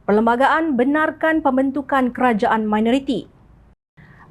Perlembagaan benarkan pembentukan kerajaan minoriti.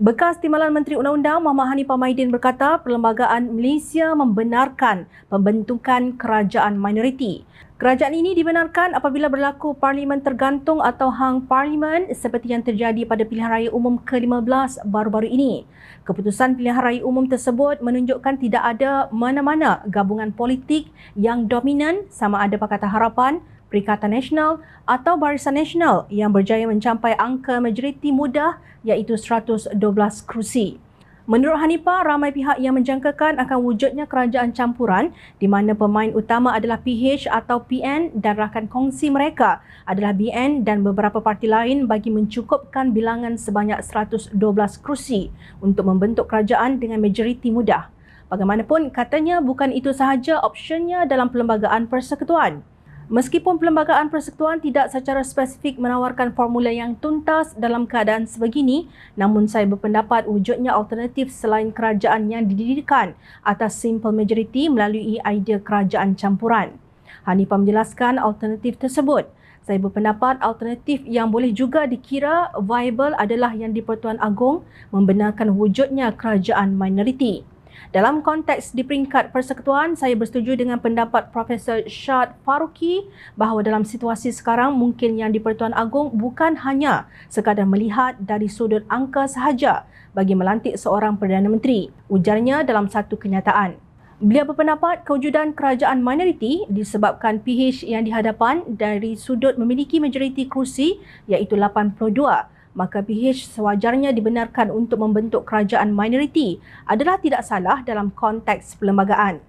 Bekas Timbalan Menteri Undang-Undang Muhammad Hanifah Maidin berkata Perlembagaan Malaysia membenarkan pembentukan kerajaan minoriti. Kerajaan ini dibenarkan apabila berlaku parlimen tergantung atau hang parlimen seperti yang terjadi pada pilihan raya umum ke-15 baru-baru ini. Keputusan pilihan raya umum tersebut menunjukkan tidak ada mana-mana gabungan politik yang dominan sama ada Pakatan Harapan, Perikatan Nasional atau Barisan Nasional yang berjaya mencapai angka majoriti mudah iaitu 112 kerusi. Menurut Hanifah, ramai pihak yang menjangkakan akan wujudnya kerajaan campuran di mana pemain utama adalah PH atau PN dan rakan kongsi mereka adalah BN dan beberapa parti lain bagi mencukupkan bilangan sebanyak 112 kerusi untuk membentuk kerajaan dengan majoriti mudah. Bagaimanapun, katanya bukan itu sahaja optionnya dalam Perlembagaan Persekutuan. Meskipun Perlembagaan Persekutuan tidak secara spesifik menawarkan formula yang tuntas dalam keadaan sebegini, namun saya berpendapat wujudnya alternatif selain kerajaan yang didirikan atas simple majority melalui idea kerajaan campuran. Hanifah menjelaskan alternatif tersebut. Saya berpendapat alternatif yang boleh juga dikira viable adalah yang di-Pertuan Agong membenarkan wujudnya kerajaan minoriti. Dalam konteks di peringkat persekutuan, saya bersetuju dengan pendapat Profesor Shad Faruqi bahawa dalam situasi sekarang mungkin yang di-Pertuan Agong bukan hanya sekadar melihat dari sudut angka sahaja bagi melantik seorang Perdana Menteri, ujarnya dalam satu kenyataan. Beliau berpendapat kewujudan kerajaan minoriti disebabkan PH yang dihadapan dari sudut memiliki majoriti kerusi iaitu 82. Maka PH sewajarnya dibenarkan untuk membentuk kerajaan minoriti adalah tidak salah dalam konteks perlembagaan.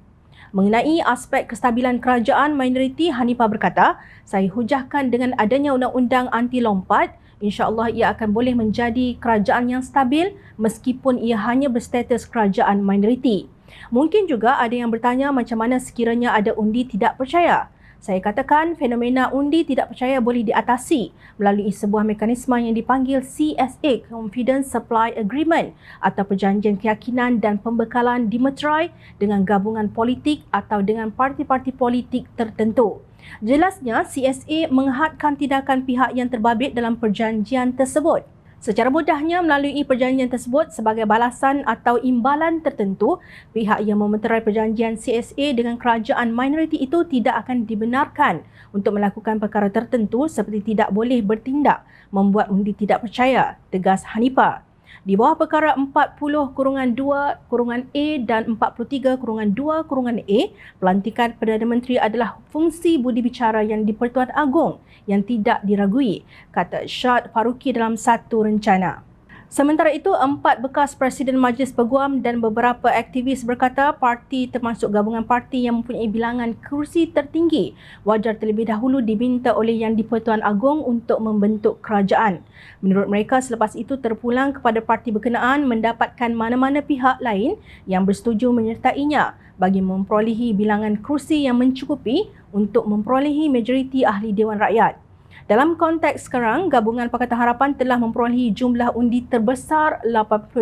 Mengenai aspek kestabilan kerajaan minoriti, Hanifah berkata, saya hujahkan dengan adanya undang-undang anti lompat, insya-Allah ia akan boleh menjadi kerajaan yang stabil meskipun ia hanya berstatus kerajaan minoriti. Mungkin juga ada yang bertanya macam mana sekiranya ada undi tidak percaya. Saya katakan fenomena undi tidak percaya boleh diatasi melalui sebuah mekanisme yang dipanggil CSA, Confidence Supply Agreement atau perjanjian keyakinan dan pembekalan dimeterai dengan gabungan politik atau dengan parti-parti politik tertentu. Jelasnya, CSA menghadkan tindakan pihak yang terbabit dalam perjanjian tersebut. Secara mudahnya, melalui perjanjian tersebut sebagai balasan atau imbalan tertentu, pihak yang memeterai perjanjian CSA dengan kerajaan minoriti itu tidak akan dibenarkan untuk melakukan perkara tertentu seperti tidak boleh bertindak membuat undi tidak percaya, tegas Hanifah. Di bawah perkara 40-2-A dan 43-2-A, pelantikan Perdana Menteri adalah fungsi budi bicara yang di-Pertuan Agong yang tidak diragui, kata Shad Faruqi dalam satu rencana. Sementara itu, 4 bekas Presiden Majlis Peguam dan beberapa aktivis berkata parti termasuk gabungan parti yang mempunyai bilangan kerusi tertinggi wajar terlebih dahulu diminta oleh Yang di-Pertuan Agong untuk membentuk kerajaan. Menurut mereka, selepas itu terpulang kepada parti berkenaan mendapatkan mana-mana pihak lain yang bersetuju menyertainya bagi memperolehi bilangan kerusi yang mencukupi untuk memperolehi majoriti ahli Dewan Rakyat. Dalam konteks sekarang, Gabungan Pakatan Harapan telah memperolehi jumlah undi terbesar 82.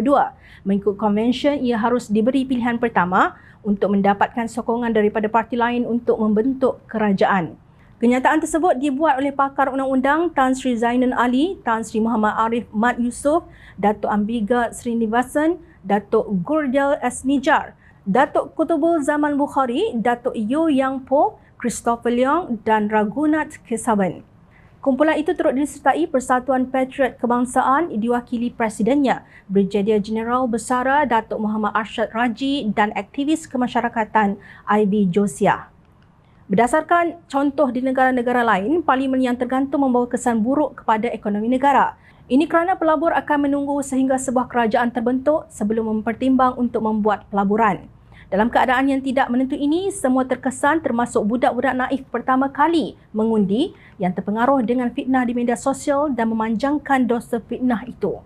Mengikut konvensyen, ia harus diberi pilihan pertama untuk mendapatkan sokongan daripada parti lain untuk membentuk kerajaan. Kenyataan tersebut dibuat oleh pakar undang-undang Tan Sri Zainuddin Ali, Tan Sri Muhammad Arif Mat Yusof, Datuk Ambiga Srinivasan, Datuk Gurdel S. Nijar, Datuk Kutubul Zaman Bukhari, Datuk Yeoh Yang Po, Christopher Leong dan Raghunath Kesavan. Kumpulan itu turut disertai Persatuan Patriot Kebangsaan diwakili Presidennya, Brigadier Jeneral Besara Datuk Muhammad Arsyad Raji dan aktivis kemasyarakatan IB Josiah. Berdasarkan contoh di negara-negara lain, parlimen yang tergantung membawa kesan buruk kepada ekonomi negara. Ini kerana pelabur akan menunggu sehingga sebuah kerajaan terbentuk sebelum mempertimbang untuk membuat pelaburan. Dalam keadaan yang tidak menentu ini, semua terkesan termasuk budak-budak naif pertama kali mengundi yang terpengaruh dengan fitnah di media sosial dan memanjangkan dosa fitnah itu.